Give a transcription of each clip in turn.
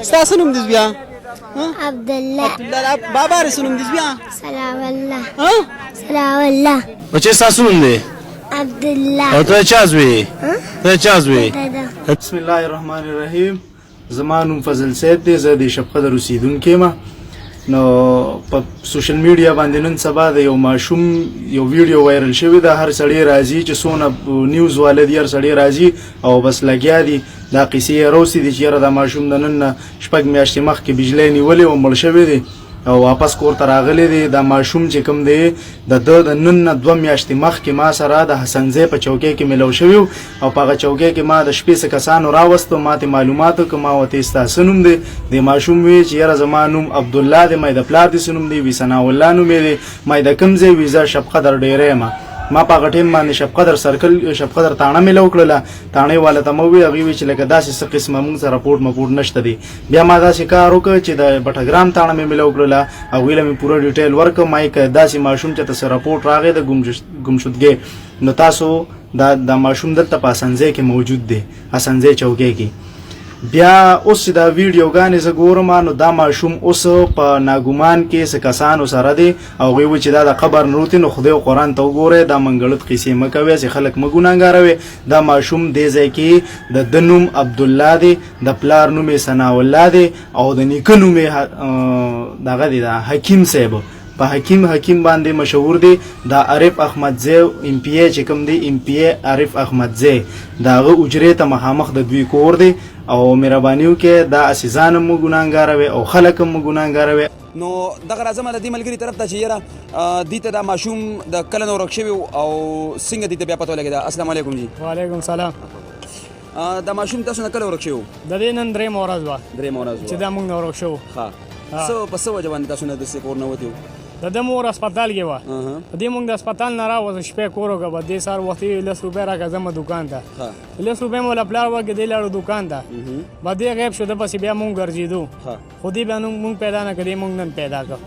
ستاسو نوم دې بیا عبد الله بابا رسول نوم دې بیا سلام الله ها سلام الله بچه ستاسو نوم دی عبد الله او ته چا زوی ته چا زوی دادا بسم الله الرحمن الرحیم زما نوم فضل سید دی زه د شپقدر اوسیدونکی یم نو په سوشل میډیا باندې نن سبا د یو ماشوم یو ویډیو وایرل شوی د هر سړی راځي چې څونه نیوز والدي هر سړی راځي او بس لګیا دي دا قصې یې روسي دي چې یاره دا ماشوم د نن شپږ میاشتې مخکې بجلی نیولې او مړ شوی دی او واپس کور ته راغلی دی دا ماشوم چې کوم دی د نن نه 2 میاشتې مخکې ما سره د حسنزی په چوکۍ کې ملو شوی او په هغه چوکۍ کې ما د شپې څه کسانو راوستو ما ته معلومات وکړه ما ورته ستاسو نوم دی د ماشوم وی چې یاره زما نوم عبدالله دی ما د پلار دې څه نوم دی وي ثناء الله نوم دی ما د کوم ځای وي زه شپقدر ډیری یم ما په هغه ټیم باندې شپقدر سرکل شپقدر تاڼه مې وکړله تاڼې والا ته مې وویل هغې وی چې لکه داسې څه قسمه مونږ سره رپورټ نشته دی بیا ما داسې کار وکړ چې د بټګرام تاڼه مې مله وکړله هغوی له مې پوره ډیټیل ورکړه ما یې که داسې ماشوم چې ته رپورټ راغی د ګمشدګۍ نو تاسو دا ماشوم دلته په حسنزی کې موجود دی حسنزی چوکۍ کې بیا اوس دا ویډیوګانې زه ګورم نو دا ماشوم اوس په ناګومان کې څه کسانو سره دی او هغوی وایي چې دا د قبر نروتي نو خدای قرآن ته وګورئ دا منګړت قیسې مه کوئ چې خلک مه ګناهګاروئ دا ماشوم دې ځای کې د نوم عبدالله دی د پلار نوم یې ثناء الله دی او د نیکه نوم یې دغه دی دا حکیم صاحب په حکیم باندې مشهور دی دا عارف احمدزی ام پی ای چې کوم دی ام پی ای عارف احمدزی دا هغه اجرې ته مخامخ د دوی کور دی او مهرباني وکړئ دا اسیزان هم ګناهګاروي او خلک هم ګناهګاروي نو دغه راځم د دې ملګري طرف ته چې یاره دې ته دا ماشوم د کله نو ورک شوی او څنګه دې ته بیا پته ولګېده السلام علیکم جی وعلیکم سلام دا ماشوم تاسو نه کله ورک شوی د دې نن درېیمه ورځ وه چې دا موږ نه ورک شوو ښه څه په څه وجه باندې تاسو نه داسې کور نه وتي وو د ده مور هسپتال کې وه په دې موږ د هسپتال نه راوځو شپې کور وکړه به دې سهار وختي 10 روپۍ راکړه ځمه دوکان ته 10 روپۍ مې وله پلار ورکړې دی لاړو دوکان ته به دې غیب شو ده پسې بیا موږ ګرځېدو خو دې بیا موږ پیدا نه کړې موږ نن پیدا کړو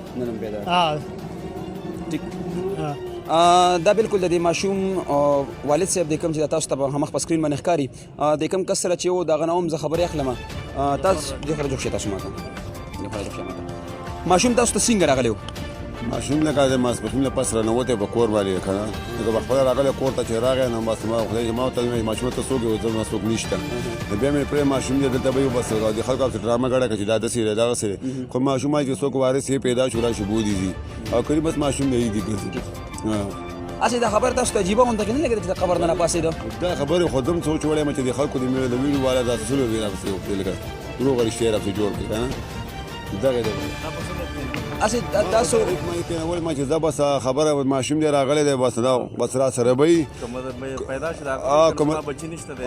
دا بالکل د دې ماشوم والد صاحب د کوم چې تاسو ته همخ په سکرین باندې ښکاري د کوم کس سره چې و دغه نه هم زه خبرې اخلم تاسو دې خبره جوړ شئ تاسو ماته ماشوم تاسو ته څنګه راغلی و ماشوم لکه د ماسپښین له پس رانوتی په کور باندې که نه لکه په خپله راغلی کور ته چې راغی نو بس ما خدای ما ورته وویل ماشوم ته څوک یې زما څوک نشته نو بیا مې پرې ماشوم دی دلته به یو بس د خلکو هسې ډرامه ګډه کړه چې دا داسې دی دغسې دی خو ماشوم وایي چې څوک وارث یې پیدا شو راشي بودي ځي او کلي بس ماشوم دی دي ګرځي اصل دا خبر تاسو ته عجیبه غونډه کې نه لګېده چې د قبر نه راپاڅېده دا خبرې خو دم سوچ وړی یم چې د خلکو د ویډیو والا دا څه وي راپسې وکړي لکه دروغ رښتیا راپسې جوړ کړي که نه دغه دی اصل تاسو ما چې زه بس خبره ماشوم دی راغلی دی بس دا بس را سره به وي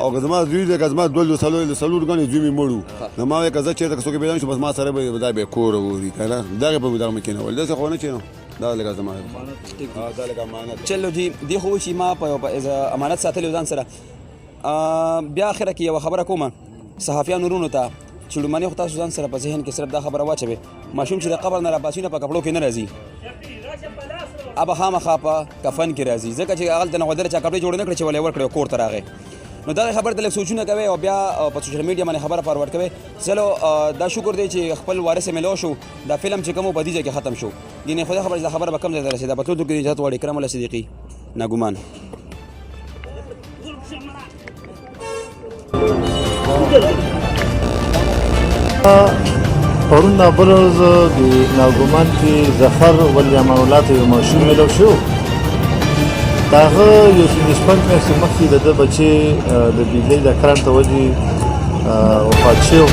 او که زما زوی دی که زما څلور ګڼې زوی مې مړ و نو ما وایي که زه چېرته که څوک پیدا نه شو بس ما سره به دا بیا کور ووري که نه دغې به دغه مې کېنول داسې خو نه کېنم دا لکه زما دا لکه امانت چلو جی دې خو چې ما په امانت ساتلی ځان سره بیا اخره کې یوه خبره کومه صحافیانو ورونو ته چې لومړنۍ خو تاسو ځان سره په ذهن کې صرف دا خبره واچوئ ماشوم چې د قبر نه راپاڅي نه په کپړو کې نه راځي ابه خامخا په کفن کې راځي ځکه چې هغلته نه غوډره چا کپړې جوړې نه کړې چې ولې ورکړې کور ته راغی نو دغه خبرې ته لږ سوچونه کوئ او بیا په سوشل میډیا باندې خبره فارورډ کوئ چلو دا شکر دی چې خپل وارث یې میلو شو دا فلم چې کوم و په دې ځای کې ختم شو یعنې خدای خبر چې دا خبره به کوم ځای ته رسېده په ټول کې اجازت غواړي کرم الله صدیقي ناګومان پرون دا بله ورځ د ناګومان کې ظفر ولي امان الله ته یو ماشوم میلو شو د هغه یو شپږ میاشتې مخکې د ده بچې د بجلۍ د کرنټ په وجې وفات شو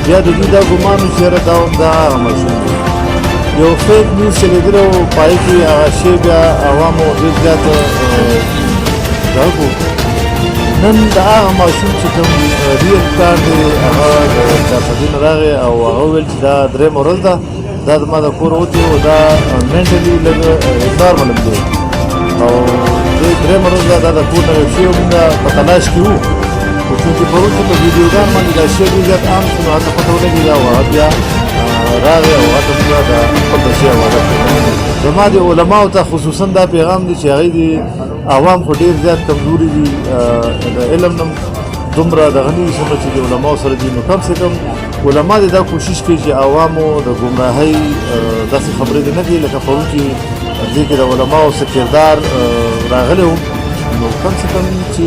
بیا د دوی دا ګمان و چې یاره دا هم دا هغه ماشوم دی یو فیک نیوز چلېدلی و په هغې کې هغه شی بیا عوامو ډېر زیات دغه کړو نن د هغه ماشوم چې کوم ریل کار دی هغه د چارسدي نه راغی او هغه وویل چې دا درېیمه ورځ ده دا زما د کور وتې و دا مینټلي لږ نارمل هم دی او دې درېیمه ورځ ده دا د کور نه غیب شوی مونږ په تلاش کې وو خو چونکې پرون چې په ویډیوګان باندې دا شی ډېر زیات عام شو نو هلته پته ولګېده او هغه بیا راغی او هلته مونږ د خپل بچي حواله کړو زما د علماو ته خصوصا دا پیغام دی چې هغوی د عوام خو ډېر زیات کمزوري دي د علم نه دومره دغه نه وي څومره چې د علماو سره دي نو کم سے کم علما دې دا کوشش کوي چې عوامو د ګمراهۍ داسې خبرې دې نه کوي لکه پرون کې دې کې د علماو څه کردار راغلی و نو کم څه کم چې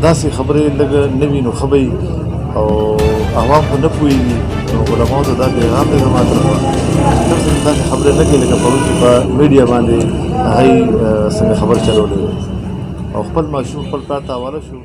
داسې خبرې لږ نه وي نو ښه به او عوام خو نه پوهېږي نو علماو ته دا پیغام دی زما طرفه کم څه کم داسې خبرې نه کوي لکه پرون کې په میډیا باندې هغوی څنګه خبر چلولی او خپل ماشوم خپل پلار ته حواله شو